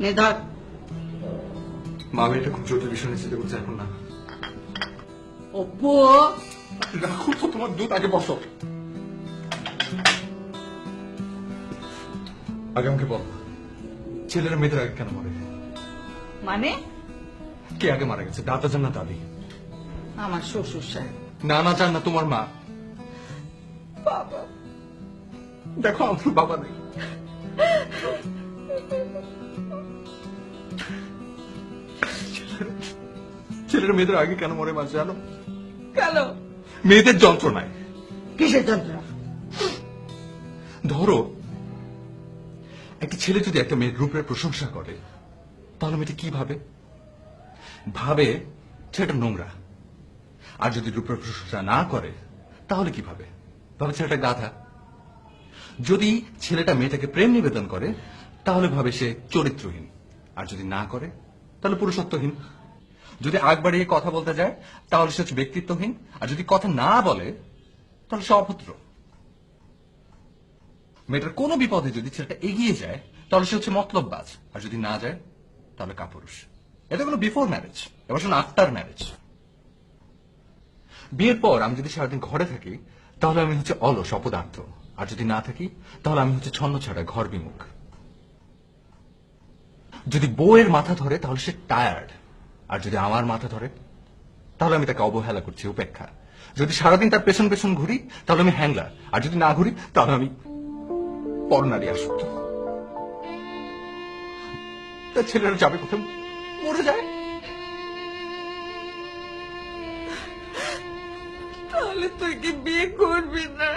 নে ধর। মা, আমি এটা খুব জটিল বিষয় নিয়ে চিন্তা করছি এখন না। অপু, রাখো তো তোমার দুধ, আগে বসো। আগে আমাকে বল, ছেলেরা মেয়েদের আগে কেন মরে? মানে? কে আগে মারা গেছে, দাদা যান না দাদি? আমার শ্বশুর সাহেব। না না, যান না, তোমার মা। বাবা, দেখো আমার বাবা নেই। ছেলেরা মেয়েদের আগে কেন মরে মা জানো? কেন? মেয়েদের যন্ত্রণায়। কিসের যন্ত্রণা? ধরো, একটা ছেলে যদি একটা মেয়ের রূপের প্রশংসা করে, তাহলে মেয়েটা কি ভাবে? ভাবে ছেলেটা নোংরা। আর যদি রূপের প্রশংসা না করে, তাহলে কি ভাবে? ভাবে ছেলেটা গাধা। যদি ছেলেটা মেয়েটাকে প্রেম নিবেদন করে, তাহলে ভাবে সে চরিত্রহীন। আর যদি না করে, তাহলে পুরুষত্বহীন। যদি আগ বাড়িয়ে কথা বলতে যায়, তাহলে সে হচ্ছে ব্যক্তিত্বহীন। আর যদি কথা না বলে, তাহলে সে অভদ্র। মেয়েটার কোনো বিপদে যদি ছেলেটা এগিয়ে যায়, তাহলে সে হচ্ছে মতলববাজ। আর যদি না যায়, তাহলে কাপুরুষ। এটা কোনো বিফোর ম্যারেজ, এবার শোনো আফটার ম্যারেজ। বিয়ের পর আমি যদি সারাদিন ঘরে থাকি, তাহলে আমি হচ্ছে অলস অপদার্থ। আর যদি না থাকি, তাহলে আমি হচ্ছে ছন্ন ছাড়া ঘর বিমুখ। যদি বউয়ের মাথা ধরে, তাহলে সে টায়ার্ড। আর যদি আমার মাথা ধরে, তাহলে আমি তাকে অবহেলা করছি, উপেক্ষা। যদি সারাদিন তার পেছন পেছন ঘুরি, তাহলে আমি হ্যাংলার। আর যদি না ঘুরি, তাহলে আমি পরনারী আসক্ত। তার ছেলেরা যাবে কোথাও, মরে যায়। তাহলে তুই কি বিয়ে করবি না?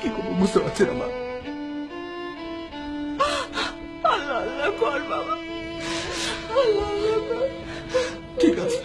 কি করবো বুঝতে পারছি না মা। আল্লাহ আল্লাহ কর বাবা, আল্লাহ আল্লাহ কর। ঠিক আছে।